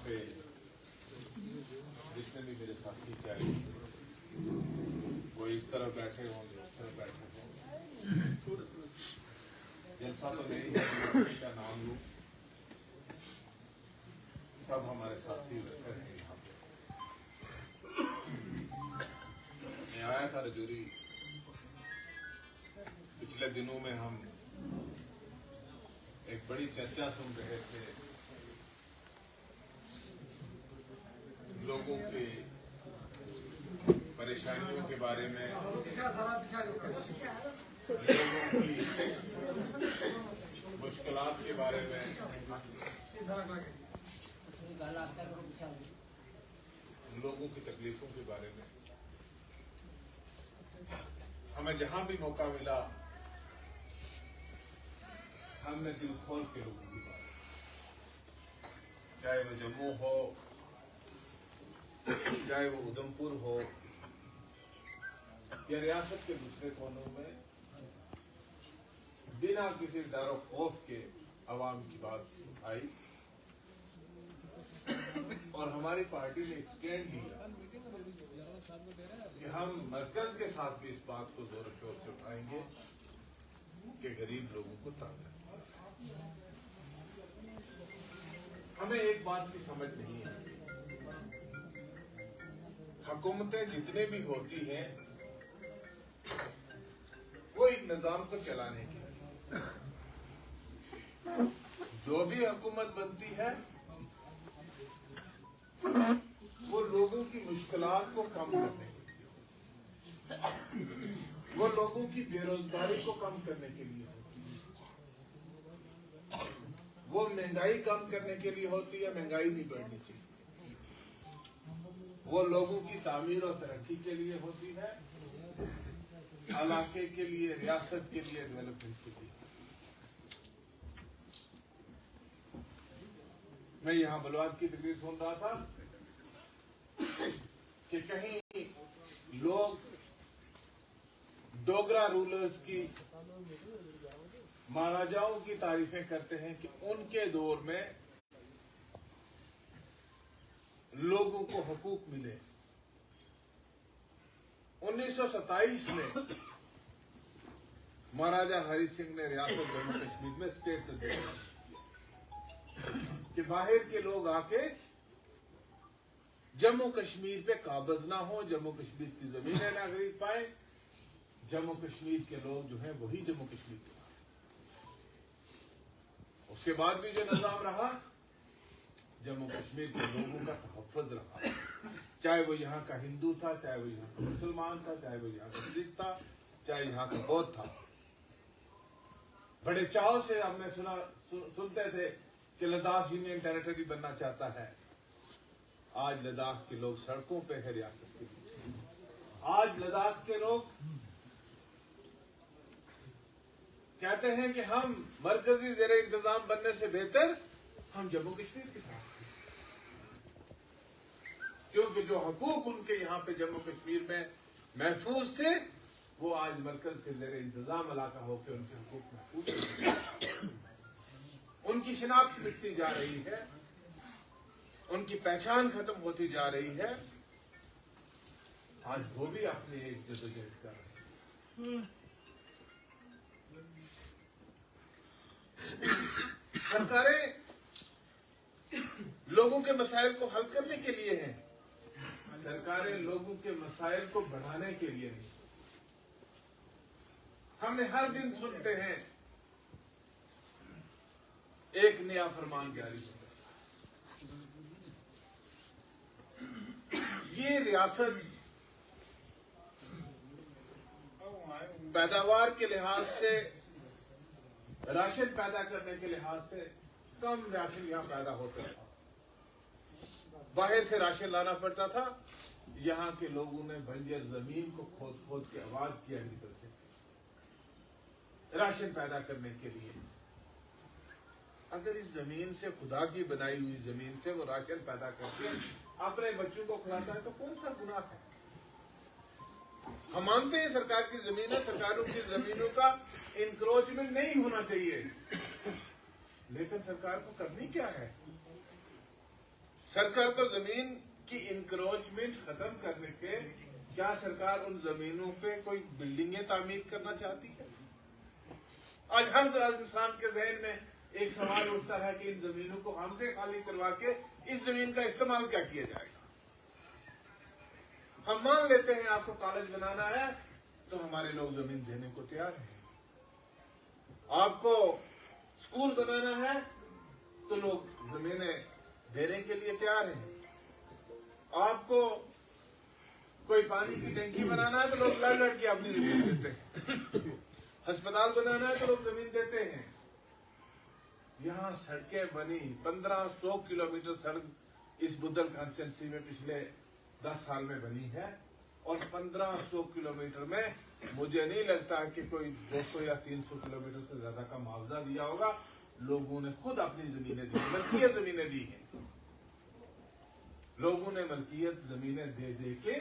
पे जितने भी मेरे साथी चाहे वो इस तरफ बैठे हों या उस तरफ बैठे हों, जलसा तो नहीं है का नाम लूं, सब हमारे साथी बैठे हैं यहाँ पे। मैं आया था रजौरी, पिछले दिनों में हम एक बड़ी चर्चा सुन रहे थे लोगों के परेशानियों के बारे में, लोगों की मुश्किलात के बारे में, लोगों की तकलीफों के बारे में। हमें जहां भी मौका मिला हमने दिल खोल के लोगों की बात, चाहे वो जम्मू हो, चाहे वो उधमपुर हो या रियासत के दूसरे कोनों में, बिना किसी डर और खौफ के अवाम की बात उठाई और हमारी पार्टी ने एक स्टैंड लिया कि हम मरकज के साथ भी इस बात को जोर शोर से उठाएंगे कि गरीब लोगों को तंग है। हमें एक बात की समझ नहीं है, हुकूमतें जितने भी होती हैं वो एक निजाम को चलाने के लिए, जो भी हुकूमत बनती है वो लोगों की मुश्किलात को कम करने के लिए, वो लोगों की बेरोजगारी को कम करने के लिए होती है, वो महंगाई कम करने के लिए होती है, महंगाई नहीं बढ़नी चाहिए, वो लोगों की तामीर और तरक्की के लिए होती है, इलाके के लिए, रियासत के लिए, डेवलपमेंट के लिए। मैं यहाँ बलवाद की तकरीर सुन रहा था कि कहीं लोग डोगरा रूलर्स की, महाराजाओं की तारीफें करते हैं कि उनके दौर में लोगों को हकूक मिले। 1927 में महाराजा हरि सिंह ने रियासत जम्मू कश्मीर में स्टेट सजेशन कि बाहर के लोग आके जम्मू कश्मीर पे काबज ना हो, जम्मू कश्मीर की जमीनें ना खरीद पाए, जम्मू कश्मीर के लोग जो हैं वही जम्मू कश्मीर के। उसके बाद भी जो निजाम रहा, जम्मू कश्मीर के लोगों का तहफ़्फ़ुज़ रहा, चाहे वो यहाँ का हिंदू था, चाहे वो यहाँ का मुसलमान था, चाहे वो यहाँ का सिख था, चाहे यहाँ का बौद्ध था। बड़े चाव से हमने सुनते थे कि लद्दाख यूनियन टेरिटरी बनना चाहता है। आज लद्दाख के लोग सड़कों पे है रियासत के लिए। आज लद्दाख के लोग कहते हैं कि हम मरकजी ज़ेरे इंतजाम बनने से बेहतर हम जम्मू कश्मीर के साथ, क्योंकि जो हकूक उनके यहाँ पे जम्मू कश्मीर में महफूज थे वो आज मरकज के ज़ेरे इंतजाम इलाका होकर उनके हकूक महफूज, उनकी शिनाख्त मिटती जा रही है, उनकी पहचान खत्म होती जा रही है। आज वो भी अपनी एक जदोजहद कर रहे हैं। सरकारें लोगों के मसाइल को हल करने के लिए हैं, सरकारें लोगों के मसाइल को बढ़ाने के लिए नहीं। हमने हर दिन सुनते हैं एक नया फरमान जारी होता है। ये रियासत पैदावार के लिहाज से, राशन पैदा करने के लिहाज से कम राशन यहाँ पैदा होता था, बाहर से राशन लाना पड़ता था। यहाँ के लोगों ने बंजर जमीन को खोद खोद के आबाद किया निकल से राशन पैदा करने के लिए। अगर इस जमीन से, खुदा की बनाई हुई जमीन से वो राशन पैदा करके अपने बच्चों को खिलाता है तो कौन सा गुनाह है? हम मानते हैं सरकार की जमीन है, सरकारों की जमीनों का इंक्रोचमेंट नहीं होना चाहिए, लेकिन सरकार को करनी क्या है? सरकार तो जमीन की इंक्रोचमेंट खत्म करने के, क्या सरकार उन जमीनों पे कोई बिल्डिंगें तामीर करना चाहती है? आज हर इंसान के जहन में एक सवाल उठता है कि इन जमीनों को हमसे खाली करवा के इस जमीन का इस्तेमाल क्या किया जाएगा? हम मान लेते हैं आपको कॉलेज बनाना है तो हमारे लोग जमीन देने को तैयार हैं। आपको स्कूल बनाना है तो लोग जमीनें देने के लिए तैयार हैं। आपको कोई पानी की टंकी बनाना है तो लोग लड़ लड़ के अपनी जमीन देते हैं। अस्पताल बनाना है तो लोग जमीन देते हैं। यहाँ सड़कें बनी, 1500 किलोमीटर सड़क इस बुद्धल कॉन्स्टिट्यूंसी में पिछले 10 साल में बनी है, और 1500 किलोमीटर में मुझे नहीं लगता कि कोई 200 या 300 किलोमीटर से ज्यादा का मुआवजा दिया होगा। लोगों ने खुद अपनी जमीनें दी, मलकियत जमीनें दी हैं। लोगों ने मलकियत जमीनें दे दे के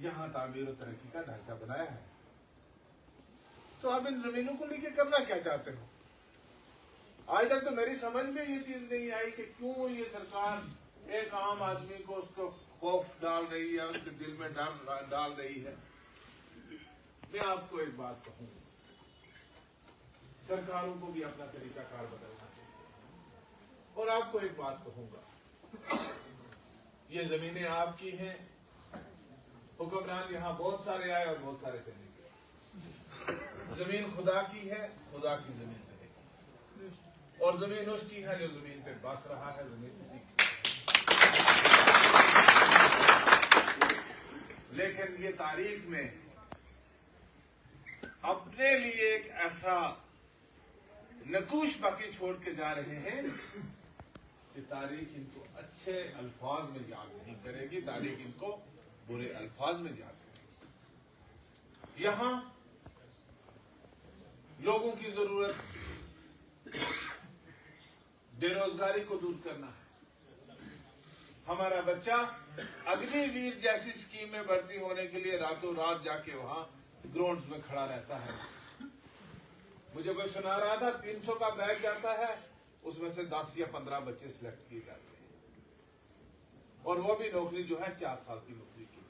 यहाँ तामीर और तरक्की का ढांचा बनाया है। तो आप इन जमीनों को लेके करना क्या चाहते हो? आज तक तो मेरी समझ में ये चीज नहीं आई कि क्यों ये सरकार एक आम आदमी को उसको खौफ डाल रही है, उसके दिल में डर डाल रही है। मैं आपको एक बात कहूँ, सरकारों को भी अपना तरीकाकार बदलना चाहिए। और आपको एक बात कहूंगा, ये जमीनें आपकी हैं, हुक्मरान यहाँ बहुत सारे आए और बहुत सारे चले गए। जमीन खुदा की है, खुदा की जमीन रहेगी, और जमीन उसकी है जो जमीन पे बस रहा है, जमीन उसी की। लेकिन ये तारीख में अपने लिए एक ऐसा नकूश बाकी छोड़ के जा रहे हैं कि तारीख इनको अच्छे अल्फाज में याद नहीं करेगी, तारीख इनको बुरे अल्फाज में याद करेगी। यहां लोगों की जरूरत बेरोजगारी को दूर करना है। हमारा बच्चा अग्निवीर जैसी स्कीम में भर्ती होने के लिए रातों रात जाके वहां ग्राउंड्स में खड़ा रहता है। मुझे कोई सुना रहा था 300 का बैग जाता है, उसमें से 10 या 15 बच्चे सिलेक्ट किए जाते हैं, और वो भी नौकरी जो है 4 साल की नौकरी की।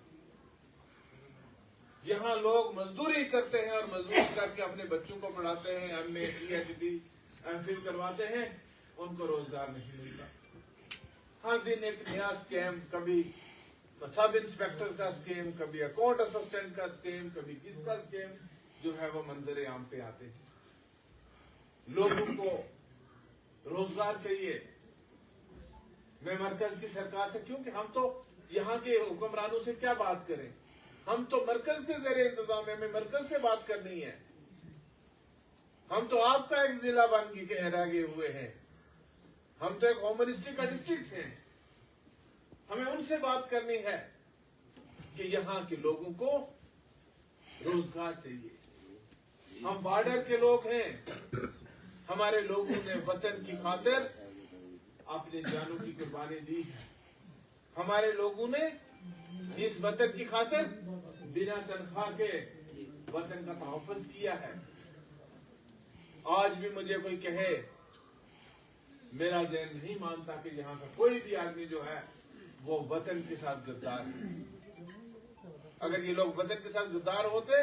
यहाँ लोग मजदूरी करते हैं और मजदूरी करके अपने बच्चों को पढ़ाते हैं, MA, PhD, MPhil करवाते हैं, उनको रोजगार नहीं मिलता। हर दिन एक नया स्कैम, कभी सब इंस्पेक्टर का स्कीम, कभी अकाउंट असिस्टेंट का स्कीम, कभी किसका स्कीम जो है वो मंजर आम पे आते हैं। लोगों को रोजगार चाहिए। मैं मरकज की सरकार से, क्योंकि हम तो यहाँ के हुक्मरानों से क्या बात करें, हम तो मरकज के ज़रिए इंतजाम में मरकज से बात करनी है। हम तो आपका एक जिला बन के रह गए हुए हैं, हम तो एक होम मिनिस्ट्री का डिस्ट्रिक्ट है। हमें उनसे बात करनी है कि यहाँ के लोगों को रोजगार चाहिए। हम बॉर्डर के लोग हैं, हमारे लोगों ने वतन की खातिर अपने जानों की कुर्बानी दी है। हमारे लोगों ने इस वतन की खातिर बिना तनख्वाह के वतन का तहफ़्फ़ुज़ किया है। आज भी मुझे कोई कहे, मेरा ज़हन नहीं मानता कि यहाँ का कोई भी आदमी जो है वो वतन के साथ गद्दार है। अगर ये लोग वतन के साथ गद्दार होते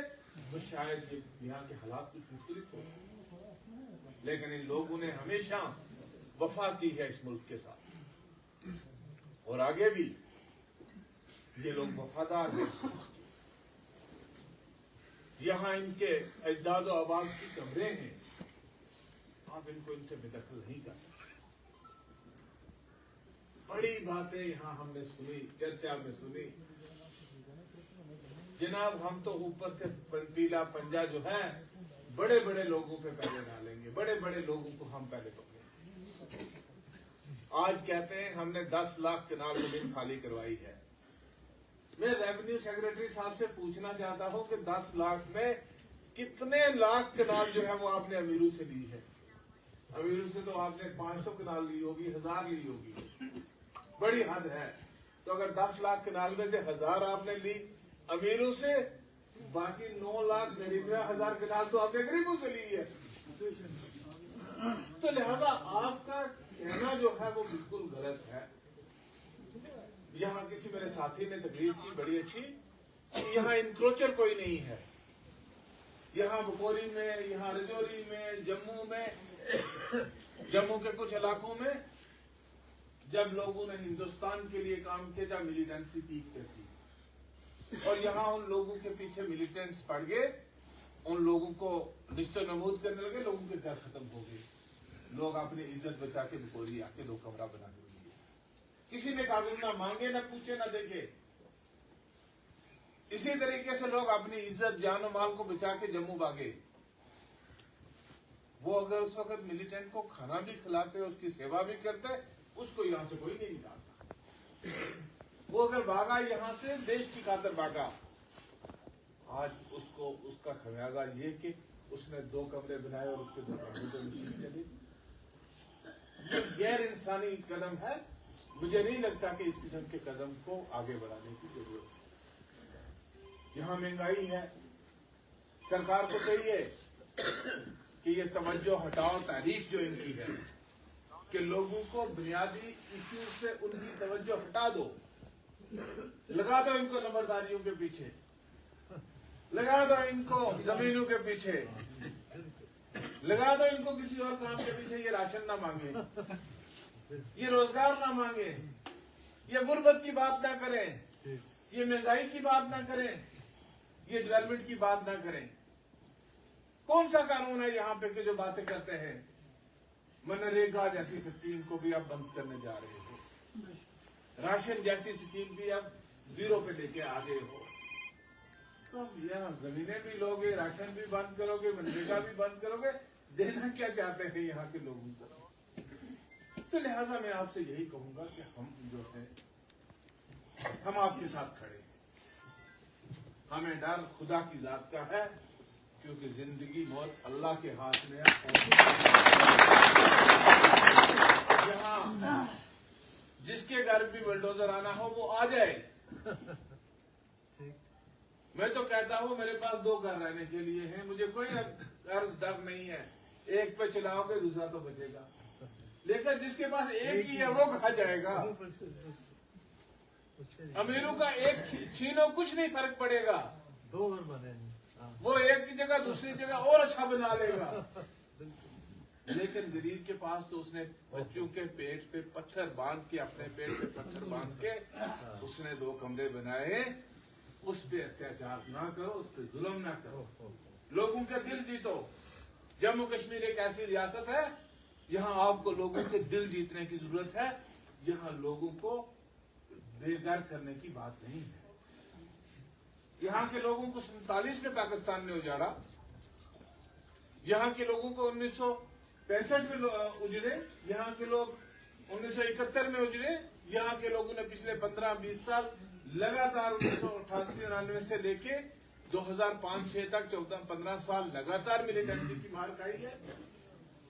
तो शायद ये यहाँ के हालात कुछ मुख्तलिफ होते, लेकिन इन लोगों ने हमेशा वफा की है इस मुल्क के साथ, और आगे भी ये लोग वफादार हैं। यहाँ इनके अजदाद और आबाद की कब्रें हैं, आप इनको इनसे बेदखल नहीं कर सकते। बड़ी बातें यहाँ हमने सुनी, चर्चा में सुनी। जनाब, हम तो ऊपर से पीला पंजा जो है बड़े बड़े लोगों पे पहले डालेंगे, बड़े बड़े लोगों को हम पहले पकड़ेंगे। आज कहते हैं हमने 10 लाख कनाल जमीन खाली करवाई है। मैं रेवेन्यू सेक्रेटरी साहब से पूछना चाहता हूं कि 10 लाख में कितने लाख कनाल जो है वो आपने अमीरों से ली है? अमीरों से तो आपने 500 कनाल ली होगी, 1000 ली होगी, बड़ी हद है। तो अगर 10 लाख कनाल में से 1000 आपने ली अमीरों से, बाकी 9,99,000 कनाल तो आपने गरीबों से ली है। तो लिहाजा आपका कहना जो है वो बिल्कुल गलत है। यहाँ किसी मेरे साथी ने तकलीफ की बड़ी अच्छी, यहाँ इंक्रोचर कोई नहीं है। यहाँ बकोरी में, यहाँ रजौरी में, जम्मू में, जम्मू के कुछ इलाकों में जब लोगों ने हिंदुस्तान के लिए काम किया, जब मिलिटेंसी पीक पे थी, और यहाँ उन लोगों के पीछे मिलिटेंट्स पड़ गए, उन लोगों को निश्तो नमूद करने लगे, लोगों के घर खत्म हो गए, लोग अपनी इज्जत बचा के बकोरी आके दो कमरा बना के दिए, किसी ने कागज ना मांगे, ना पूछे, ना देखे। इसी तरीके से लोग अपनी इज्जत जान और माल को बचा के जम्मू भागे। वो अगर उस वक्त मिलिटेंट को खाना भी खिलाते, उसकी सेवा भी करते, उसको यहां से कोई नहीं निकालता। वो अगर भागा यहाँ से, देश की खातिर भागा, आज उसको उसका खमियाजा ये कि उसने दो कमरे बनाए और उसके दो कमरे पे मशीन चली। ये गैर इंसानी कदम है। मुझे नहीं लगता कि इस किस्म के कदम को आगे बढ़ाने की जरूरत है। यहाँ महंगाई है, सरकार को चाहिए कि ये तवज्जो हटाओ तारीख जो इनकी है कि लोगों को बुनियादी इश्यूज से उनकी तवज्जो हटा दो, लगा दो इनको नंबरदारियों के पीछे, लगा दो इनको जमीनों के पीछे, लगा दो इनको किसी और काम के पीछे। ये राशन ना मांगे, ये रोजगार ना मांगे, ये गुर्बत की बात ना करें, ये महंगाई की बात ना करें, ये डेवलपमेंट की बात ना करें। कौन सा कानून है यहाँ पे कि जो बातें करते हैं मनरेगा जैसी स्कीम को भी आप बंद करने जा रहे हो, राशन जैसी स्कीम भी आप जीरो पे लेके आ गए हो। तो यहाँ जमीनें भी लोगे, राशन भी बंद करोगे, मनरेगा भी बंद करोगे, देना क्या चाहते हैं यहाँ के लोगों को? तो लिहाजा मैं आपसे यही कहूंगा कि हम जो है हम आपके साथ खड़े हैं। हमें डर खुदा की जात का है, क्योंकि जिंदगी मौत अल्लाह के हाथ में है। यहाँ जिसके घर भी बुलडोजर आना हो वो आ जाए। मैं तो कहता हूँ मेरे पास दो घर रहने के लिए हैं, मुझे कोई अर्ज डर नहीं है। एक पे चलाओगे दूसरा तो बचेगा, लेकिन जिसके पास एक ही है वो कहा जाएगा। अमीरों का एक छीनो कुछ नहीं फर्क पड़ेगा, दो घर बने, वो एक की जगह दूसरी जगह और अच्छा बना लेगा। लेकिन गरीब के पास तो उसने बच्चों के पेट पे पत्थर बांध के, अपने पेट पे पत्थर बांध के उसने दो कमरे बनाए। उस पे अत्याचार ना करो, उस पे जुल्म ना करो, लोगों के दिल जीतो। जम्मू कश्मीर एक ऐसी रियासत है, यहाँ आपको लोगों के दिल जीतने की जरूरत है। यहाँ लोगों को बेघर करने की बात नहीं है। यहाँ के लोगों को 47 में पाकिस्तान ने उजाड़ा, यहाँ के लोगों को 1965 में उजड़े, यहाँ के लोग 1971 में उजड़े। यहाँ के लोगों ने पिछले 15-20 साल लगातार 1988-99 से लेके 2005-06 तक 14-15 साल लगातार मिलिटेंसी की मार खाई है।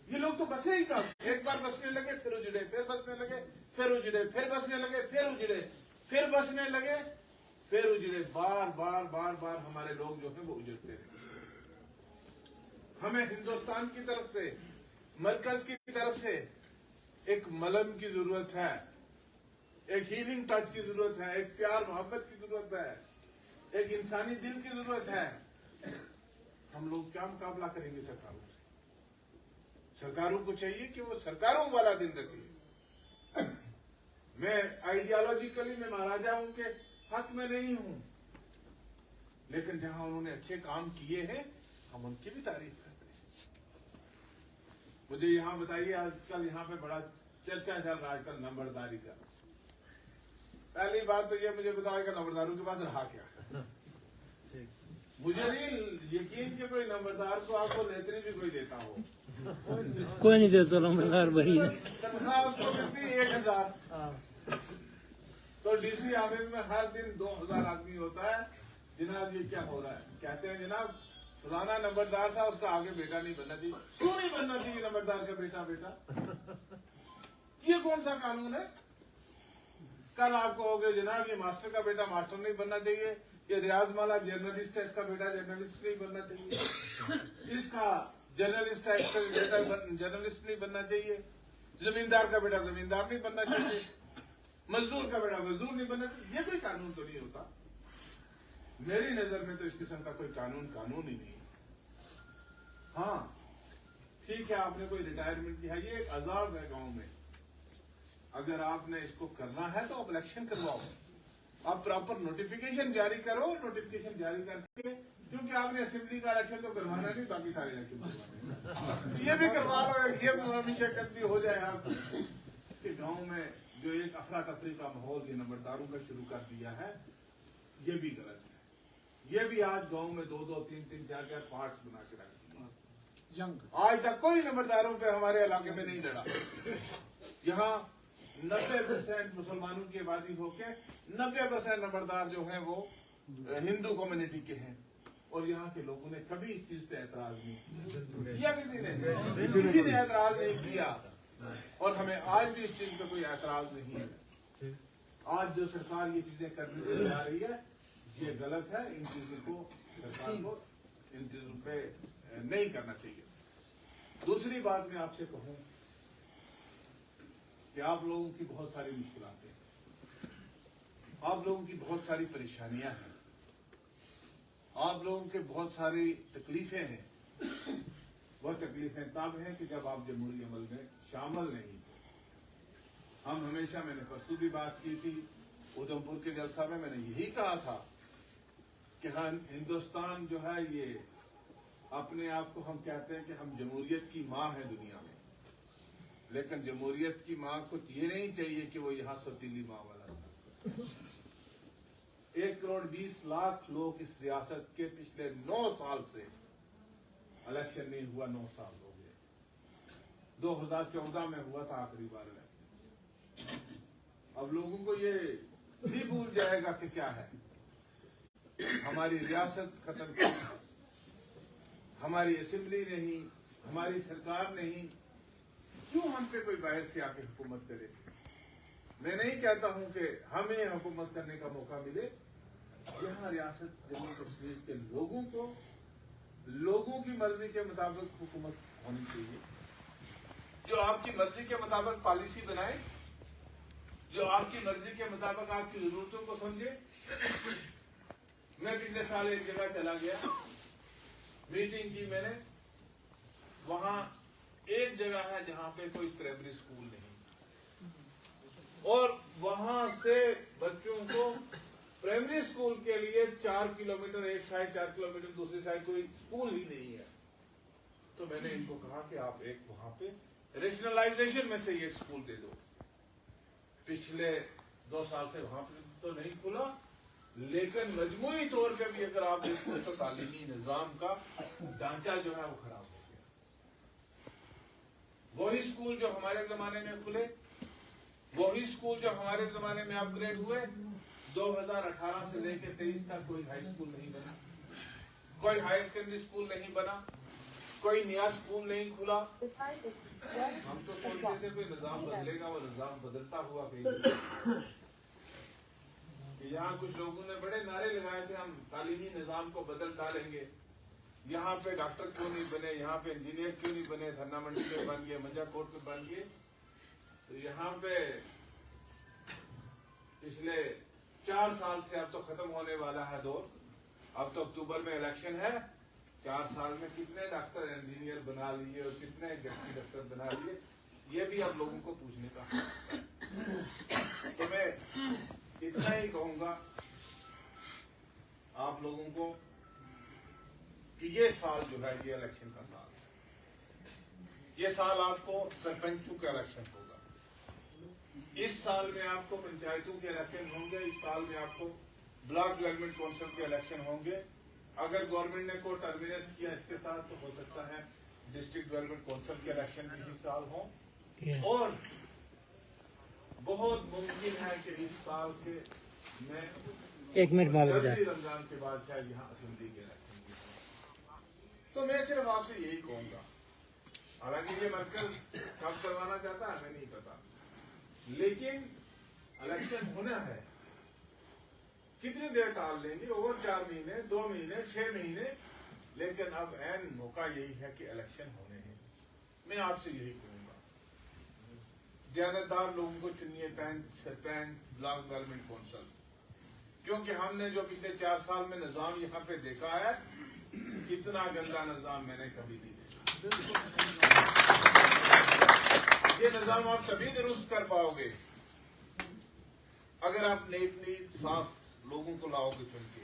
ये लोग तो बसे ही कम, एक बार बसने लगे फिर उजड़े, फिर बसने लगे फिर उजड़े, फिर बसने लगे फिर उजड़े, फिर बसने लगे फिर उजड़े। बार बार बार बार हमारे लोग जो है वो उजड़ते रहे। हमें हिंदुस्तान की तरफ से, मरकज की तरफ से एक मलम की जरूरत है, एक हीलिंग टच की जरूरत है, एक प्यार मोहब्बत की जरूरत है, एक इंसानी दिल की जरूरत है। हम लोग क्या मुकाबला करेंगे सरकारों से? सरकारों को चाहिए कि वो सरकारों वाला दिन रखे। मैं आइडियोलॉजिकली मैं महाराजाओं के हक में नहीं हूं, लेकिन जहां उन्होंने अच्छे काम किए हैं हम उनकी भी तारीफ करते हैं। मुझे यहाँ बताइए, आजकल यहाँ पे बड़ा चर्चा चल रहा है आजकल नंबरदारी का। पहली बात तो ये मुझे बताएगा नंबरदारों के पास रहा क्या? मुझे नहीं यकीन कि कोई नंबरदार को आपको लेतरी भी कोई देता हो। कोई नहीं देता नंबरदार भरी है। तनख्वाह उसको मिलती 1000। तो डीसी ऑफिस में हर दिन 2000 आदमी होता है। जनाब ये क्या हो रहा है? कहते हैं जनाब फलाना नंबरदार था, उसका आगे बेटा नहीं बनना चाहिए। क्यों नहीं बनना चाहिए नंबरदार का बेटा? ये कौन सा कानून है? कल आपको हो गए जनाब ये मास्टर का बेटा मास्टर नहीं बनना चाहिए, ये रियाज माला जर्नलिस्ट है, इसका बेटा जर्नलिस्ट नहीं बनना चाहिए, इसका जर्नलिस्ट है, इसका बेटा जर्नलिस्ट नहीं बनना चाहिए, जमींदार का बेटा जमींदार नहीं बनना चाहिए। मजदूर का बेटा मजदूर नहीं बना, ये कोई कानून तो नहीं होता। मेरी नजर में तो इस किस्म का कोई कानून ही नहीं है। हाँ ठीक है, आपने कोई रिटायरमेंट किया, ये एक आजाद है गांव में। अगर आपने इसको करना है तो आप इलेक्शन करवाओ, आप प्रॉपर नोटिफिकेशन जारी करो। नोटिफिकेशन जारी करके, क्योंकि आपने असेंबली का इलेक्शन तो करवाना नहीं, बाकी सारे इलेक्शन करवाने, ये भी करवा लो, ये मुशक्कत भी हो जाए। आप कि गांव में जो एक अफरा तफरी का माहौल ये नंबरदारों का शुरू कर दिया है, ये भी गलत है। ये भी आज गांव में 2-2, 3-3, 4-4 पार्ट्स बना के रख दिए। आज तक कोई नंबरदारों पे हमारे इलाके में नहीं लड़ा। यहाँ 90% मुसलमानों की आबादी होके 90% नंबरदार जो हैं वो हिंदू कम्युनिटी के हैं, और यहाँ के लोगों ने कभी इस चीज पे ऐतराज नहीं किया। किसी ने ऐतराज नहीं किया, और हमें आज भी इस चीज पे कोई ऐतराज नहीं है। आज जो सरकार ये चीजें करने जा रही है, ये गलत है। इन चीजों को सरकार को इन चीजों पे नहीं करना चाहिए। दूसरी बात मैं आपसे कहूं कि आप लोगों की बहुत सारी मुश्किलातें हैं, आप लोगों की बहुत सारी परेशानियां हैं, आप लोगों के बहुत सारी तकलीफें हैं। वह तकलीफें तब हैं कि जब आप जमहूरी अमल में शामिल नहीं थे। हम हमेशा, मैंने परसों भी बात की थी उधमपुर के जलसा में, मैंने यही कहा था कि हिंदुस्तान जो है ये अपने आप को हम कहते हैं कि हम जमहूरियत की माँ है दुनिया में, लेकिन जमहूरियत की माँ को ये नहीं चाहिए कि वो यहाँ सतीली माँ वाला था। 1,20,00,000 लोग इस रियासत के पिछले 9 साल से इलेक्शन नहीं हुआ, 9 साल हो गए। 2014 में हुआ था आखिरी बार इलेक्शन। अब लोगों को ये नहीं भूल जाएगा कि क्या है, हमारी रियासत खत्म की, हमारी असेंबली नहीं, हमारी सरकार नहीं, क्यों हम पे कोई बाहर से आके हुकूमत करे। मैं नहीं कहता हूं कि हमें हुकूमत करने का मौका मिले। यहाँ रियासत जम्मू कश्मीर के लोगों को लोगों की मर्जी के मुताबिक हुकूमत होनी चाहिए, जो आपकी मर्जी के मुताबिक पॉलिसी बनाए, जो आपकी मर्जी के मुताबिक आपकी जरूरतों को समझे। मैं पिछले साल एक जगह चला गया, मीटिंग की मैंने, वहां एक जगह है जहां पे कोई प्राइमरी स्कूल नहीं, और वहां से बच्चों को प्राइमरी स्कूल के लिए 4 किलोमीटर एक साइड, 4 किलोमीटर दूसरी साइड कोई स्कूल ही नहीं है। तो मैंने इनको कहा कि आप एक वहां पे रेशनलाइजेशन में से ही एक स्कूल दे दो। पिछले 2 साल से वहां पे तो नहीं खुला, लेकिन मजमूई तौर पे भी अगर आप देखो तो तालीमी निजाम का ढांचा जो है वो खराब हो गया। वही स्कूल जो हमारे जमाने में खुले, वही स्कूल जो हमारे जमाने में अपग्रेड हुए, 2018 से लेकर 23 तक कोई हाई स्कूल नहीं बना, कोई हाई सेकेंडरी स्कूल नहीं बना, कोई नया स्कूल नहीं खुला। हम तो सोचते थे कोई निजाम बदलेगा, वो निजाम बदलता हुआ कहीं। यहाँ कुछ लोगों ने बड़े नारे लगाए थे, हम तालीमी निजाम को बदल डालेंगे, यहाँ पे डॉक्टर क्यों नहीं बने, यहाँ पे इंजीनियर क्यों नहीं बने, धन्ना मंडी में बन गए, मंजाकोट में बन गए। तो यहाँ पे पिछले 4 साल से अब तो खत्म होने वाला है दौर, अब तो अक्टूबर में इलेक्शन है। 4 साल में कितने डॉक्टर इंजीनियर बना लिए और कितने गैस्ट्री डॉक्टर बना लिए, ये भी आप लोगों को पूछने का। तो मैं इतना ही कहूंगा आप लोगों को कि ये साल जो है ये इलेक्शन का साल है। ये साल आपको सरपंचों का इलेक्शन होगा, इस साल में आपको पंचायतों के इलेक्शन होंगे, इस साल में आपको ब्लॉक डेवलपमेंट काउंसिल के इलेक्शन होंगे। अगर गवर्नमेंट ने को टर्मिनेट किया इसके साथ तो हो सकता है डिस्ट्रिक्ट डेवलपमेंट काउंसिल के इलेक्शन भी इसी साल हो, और बहुत मुमकिन है कि इस साल के मैं 1 मिनट बाद जल्दी रमजान के बाद शायद यहाँ असेंबली के इलेक्शन भी हो। तो मैं सिर्फ आपसे यही कहूंगा, हालांकि ये मरकज कब करवाना चाहता है हमें नहीं पता, लेकिन इलेक्शन होना है। कितनी देर टाल लेंगे, और 4 महीने, 2 महीने, 6 महीने, लेकिन अब ऐन मौका यही है कि इलेक्शन होने हैं। मैं आपसे यही कहूंगा, दयानतदार लोगों को चुनिए, पैंच सरपंच, ब्लॉक डेवलपमेंट कौंसिल, क्योंकि हमने जो पिछले 4 साल में निजाम यहाँ पे देखा है, इतना गंदा निजाम मैंने कभी नहीं देखा। ये निजाम आप तभी दुरुस्त कर पाओगे अगर आप नेकली साफ लोगों को लाओगे चुन के।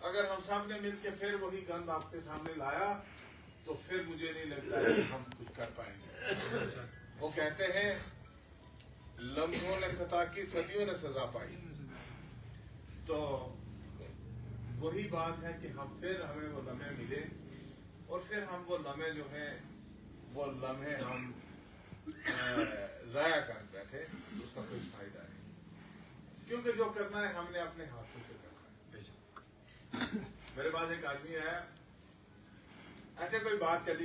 अगर हम सब ने मिलकर फिर वही गंद आपके सामने लाया तो फिर मुझे नहीं लगता है कि हम कुछ कर पाएंगे। वो कहते हैं लम्हों ने खता की, सदियों ने सजा पाई। तो वही बात है कि हम फिर हमें वो लम्हे मिले और फिर हम वो लम्हे जो है वो लम्हे हम जाया कर बैठे, उसका कोई फायदा नहीं, क्योंकि जो करना है हमने अपने हाथों से करना है। मेरे पास एक आदमी आया, ऐसे कोई बात चली